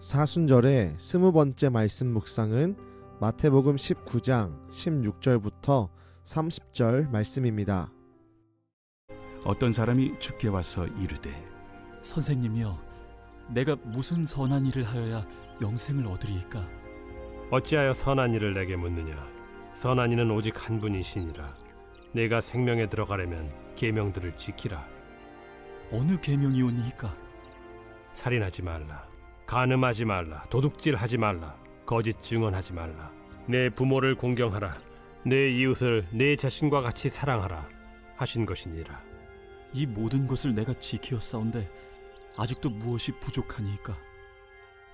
사순절의 20번째 말씀 묵상은 마태복음 19장 16절부터 30절 말씀입니다. 어떤 사람이 주께 와서 이르되 선생님이여, 내가 무슨 선한 일을 하여야 영생을 얻으리이까? 어찌하여 선한 일을 내게 묻느냐? 선한 이는 오직 한 분이시니라. 내가 생명에 들어가려면 계명들을 지키라. 어느 계명이오니이까? 살인하지 말라, 간음하지 말라, 도둑질하지 말라, 거짓 증언하지 말라, 내 부모를 공경하라, 내 이웃을 내 자신과 같이 사랑하라 하신 것이니라. 이 모든 것을 내가 지키었사온데 아직도 무엇이 부족하니이까?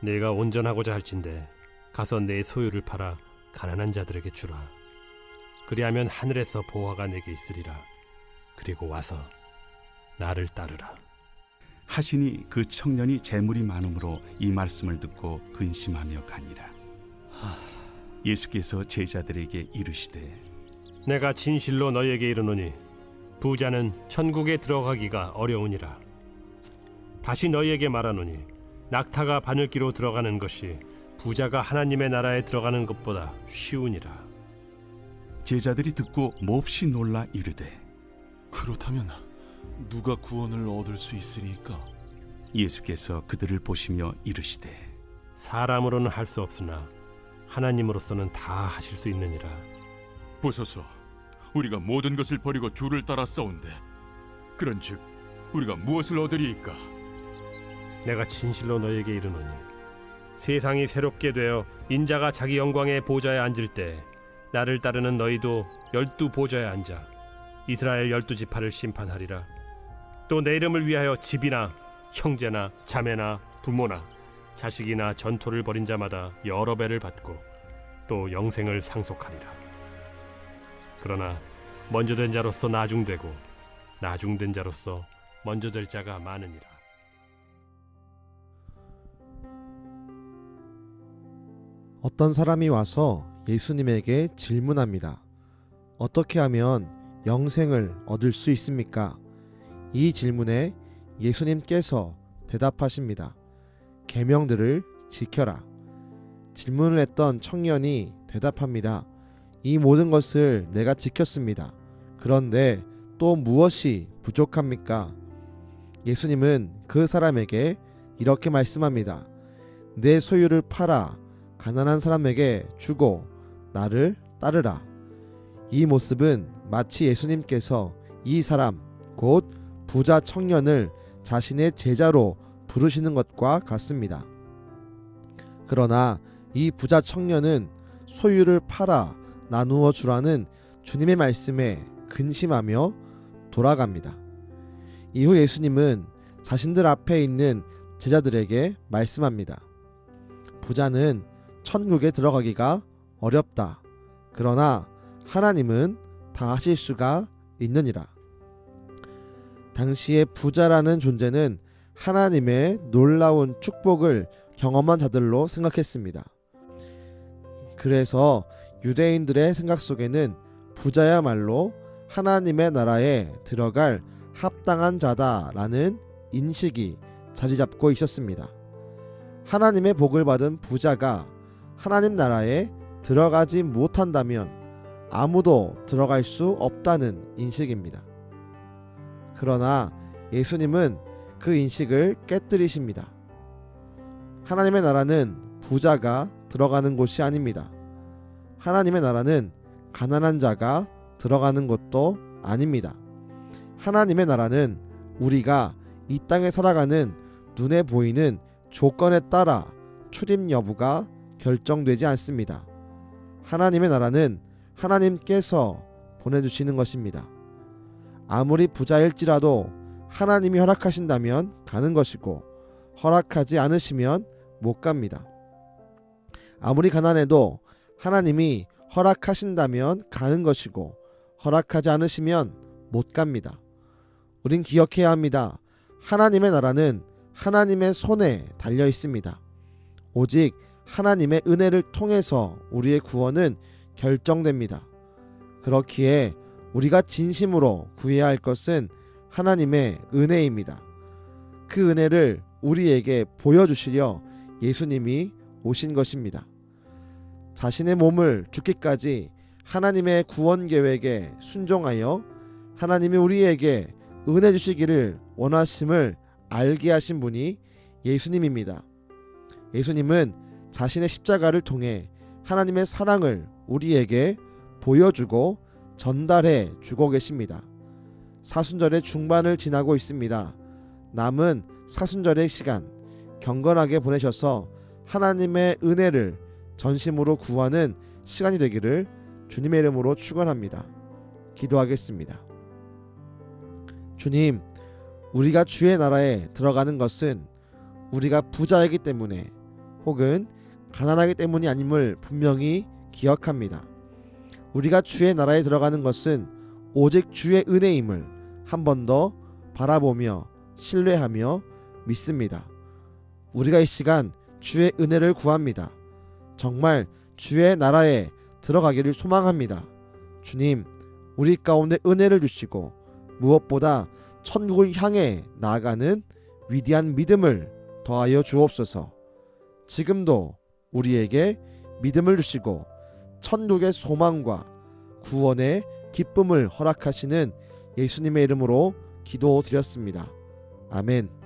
내가 온전하고자 할진대 가서 내 소유를 팔아 가난한 자들에게 주라. 그리하면 하늘에서 보화가 내게 있으리라. 그리고 와서 나를 따르라. 하시니 그 청년이 재물이 많음으로 이 말씀을 듣고 근심하며 가니라. 예수께서 제자들에게 이르시되 내가 진실로 너희에게 이르노니 부자는 천국에 들어가기가 어려우니라. 다시 너희에게 말하노니 낙타가 바늘기로 들어가는 것이 부자가 하나님의 나라에 들어가는 것보다 쉬우니라. 제자들이 듣고 몹시 놀라 이르되 그렇다면 누가 구원을 얻을 수 있으리까? 예수께서 그들을 보시며 이르시되 사람으로는 할 수 없으나 하나님으로서는 다 하실 수 있느니라. 보소서, 우리가 모든 것을 버리고 주를 따라 싸운데 그런즉 우리가 무엇을 얻으리이까? 내가 진실로 너희에게 이르노니 세상이 새롭게 되어 인자가 자기 영광의 보좌에 앉을 때 나를 따르는 너희도 12 보좌에 앉아 이스라엘 12지파를 심판하리라. 또 내 이름을 위하여 집이나 형제나 자매나 부모나 자식이나 전토를 벌인 자마다 여러 배를 받고 또 영생을 상속하리라. 그러나 먼저 된 자로서 나중되고 나중된 자로서 먼저 될 자가 많으니라. 어떤 사람이 와서 예수님에게 질문합니다. 어떻게 하면 영생을 얻을 수 있습니까? 이 질문에 예수님께서 대답하십니다. 계명들을 지켜라. 질문을 했던 청년이 대답합니다. 이 모든 것을 내가 지켰습니다. 그런데 또 무엇이 부족합니까? 예수님은 그 사람에게 이렇게 말씀합니다. 내 소유를 팔아 가난한 사람에게 주고 나를 따르라. 이 모습은 마치 예수님께서 이 사람, 곧 부자 청년을 자신의 제자로 부르시는 것과 같습니다. 그러나 이 부자 청년은 소유를 팔아 나누어 주라는 주님의 말씀에 근심하며 돌아갑니다. 이후 예수님은 자신들 앞에 있는 제자들에게 말씀합니다. 부자는 천국에 들어가기가 어렵다. 그러나 하나님은 다 하실 수가 있느니라. 당시에 부자라는 존재는 하나님의 놀라운 축복을 경험한 자들로 생각했습니다. 그래서 유대인들의 생각 속에는 부자야말로 하나님의 나라에 들어갈 합당한 자다라는 인식이 자리 잡고 있었습니다. 하나님의 복을 받은 부자가 하나님 나라에 들어가지 못한다면 아무도 들어갈 수 없다는 인식입니다. 그러나 예수님은 그 인식을 깨뜨리십니다. 하나님의 나라는 부자가 들어가는 곳이 아닙니다. 하나님의 나라는 가난한 자가 들어가는 곳도 아닙니다. 하나님의 나라는 우리가 이 땅에 살아가는 눈에 보이는 조건에 따라 출입 여부가 결정되지 않습니다. 하나님의 나라는 하나님께서 보내주시는 것입니다. 아무리 부자일지라도 하나님이 허락하신다면 가는 것이고 허락하지 않으시면 못 갑니다. 아무리 가난해도 하나님이 허락하신다면 가는 것이고 허락하지 않으시면 못 갑니다. 우린 기억해야 합니다. 하나님의 나라는 하나님의 손에 달려 있습니다. 오직 하나님의 은혜를 통해서 우리의 구원은 결정됩니다. 그렇기에 우리가 진심으로 구해야 할 것은 하나님의 은혜입니다. 그 은혜를 우리에게 보여주시려 예수님이 오신 것입니다. 자신의 몸을 죽기까지 하나님의 구원 계획에 순종하여 하나님이 우리에게 은혜 주시기를 원하심을 알게 하신 분이 예수님입니다. 예수님은 자신의 십자가를 통해 하나님의 사랑을 우리에게 보여주고 전달해 주고 계십니다. 사순절의 중반을 지나고 있습니다. 남은 사순절의 시간 경건하게 보내셔서 하나님의 은혜를 전심으로 구하는 시간이 되기를 주님의 이름으로 축원합니다. 기도하겠습니다. 주님, 우리가 주의 나라에 들어가는 것은 우리가 부자이기 때문에 혹은 가난하기 때문이 아님을 분명히 기억합니다. 우리가 주의 나라에 들어가는 것은 오직 주의 은혜임을 한 번 더 바라보며 신뢰하며 믿습니다. 우리가 이 시간 주의 은혜를 구합니다. 정말 주의 나라에 들어가기를 소망합니다. 주님, 우리 가운데 은혜를 주시고 무엇보다 천국을 향해 나아가는 위대한 믿음을 더하여 주옵소서. 지금도 우리에게 믿음을 주시고 천국의 소망과 구원의 기쁨을 허락하시는 예수님의 이름으로 기도드렸습니다. 아멘.